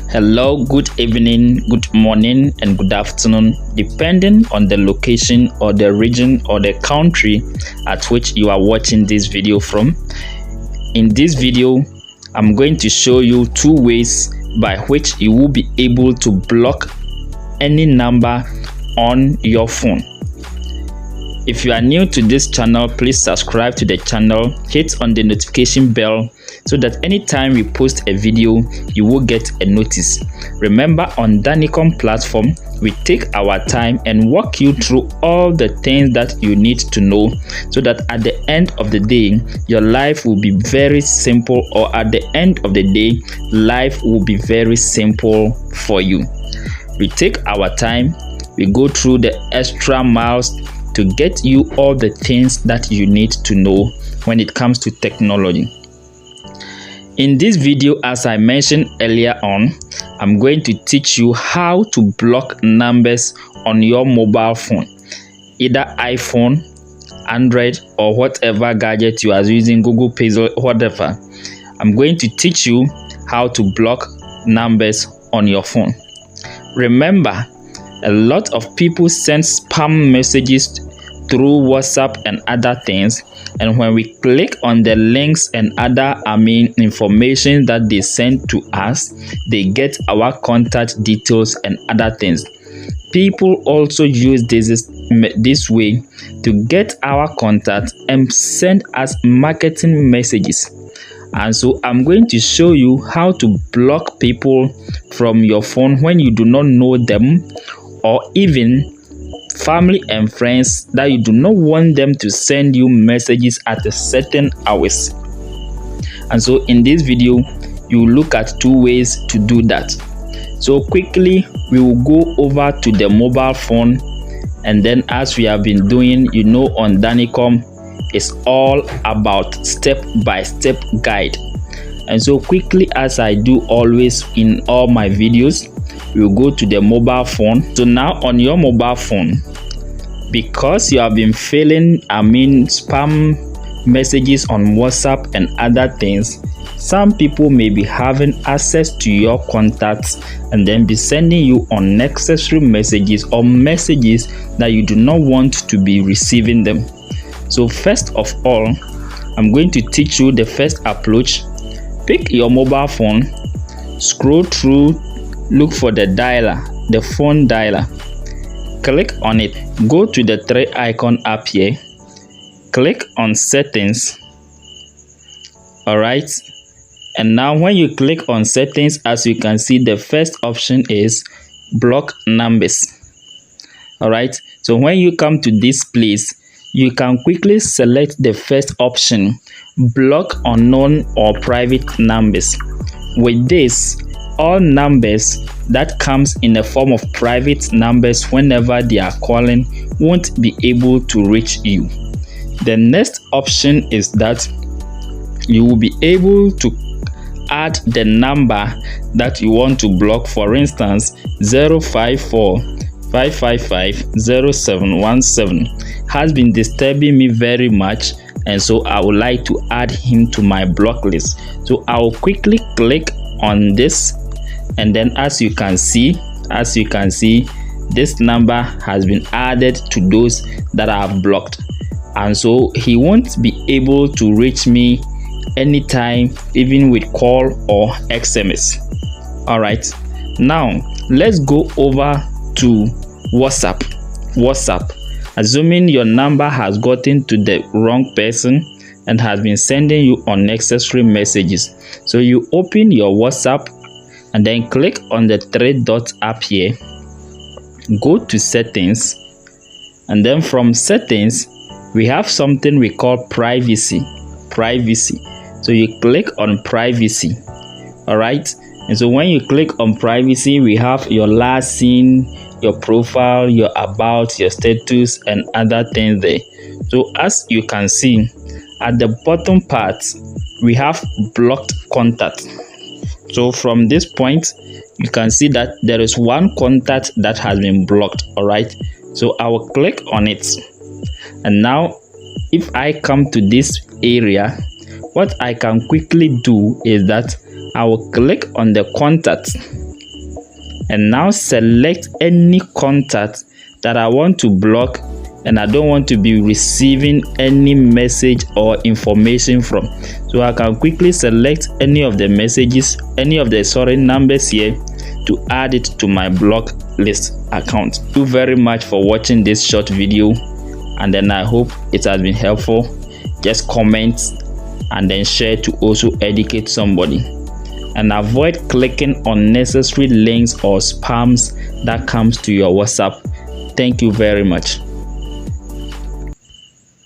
Hello, good evening, good morning, and good afternoon, depending on the location or the region or the country at which you are watching this video from. In this video, I'm going to show you two ways by which you will be able to block any number on your phone. If you are new to this channel, please subscribe to the channel, hit on the notification bell so that anytime we post a video, you will get a notice. Remember, on Danicom platform, we take our time and walk you through all the things that you need to know so that at the end of the day, your life will be very simple, or at the end of the day, life will be very simple for you. We take our time, we go through the extra miles to get you all the things that you need to know when it comes to technology. In this video, as I mentioned earlier on, I'm going to teach you how to block numbers on your mobile phone, either iPhone, Android, or whatever gadget you are using, Google Pixel, whatever. I'm going to teach you how to block numbers on your phone. Remember, a lot of people send spam messages through WhatsApp and other things, and when we click on the links and other information that they send to us, they get our contact details and other things. People also use this way to get our contact and send us marketing messages. And so I'm going to show you how to block people from your phone when you do not know them, or even family and friends that you do not want them to send you messages at a certain hours. And so in this video, you will look at two ways to do that. So quickly, we will go over to the mobile phone, and then as we have been doing, on Danicom, it's all about step-by-step guide. And so quickly, as I do always in all my videos, we'll go to the mobile phone. So now on your mobile phone, because you have been feeling spam messages on WhatsApp and other things, some people may be having access to your contacts and then be sending you unnecessary messages or messages that you do not want to be receiving them. So first of all, I'm going to teach you the first approach. Pick your mobile phone, scroll through, look for the dialer, the phone dialer. Click on it. Go to the three icon up here. Click on settings. Alright. And now when you click on settings, as you can see, the first option is block numbers. Alright. So when you come to this place, you can quickly select the first option, block unknown or private numbers. With this, all numbers that comes in the form of private numbers, whenever they are calling, won't be able to reach you. The next option is that you will be able to add the number that you want to block. For instance, 054 555 0717 has been disturbing me very much, and so I would like to add him to my block list. So I will quickly click on this, and then as you can see, this number has been added to those that I have blocked, and so he won't be able to reach me anytime, even with call or SMS. All right, now let's go over to WhatsApp. Assuming your number has gotten to the wrong person and has been sending you unnecessary messages, so you open your WhatsApp and then click on the three dots up here. Go to settings, and then from settings, we have something we call privacy. So you click on privacy. All right. And so when you click on privacy, we have your last seen, your profile, your about, your status, and other things there. So as you can see, at the bottom part, we have blocked contact. So from this point, you can see that there is one contact that has been blocked. All right. So I will click on it, and now if I come to this area, what I can quickly do is that I will click on the contact and now select any contact that I want to block and I don't want to be receiving any message or information from. So I can quickly select any of the messages, any of the numbers here to add it to my block list account. Thank you very much for watching this short video, and then I hope it has been helpful. Just comment and then share to also educate somebody, and avoid clicking unnecessary links or spams that comes to your WhatsApp. Thank you very much.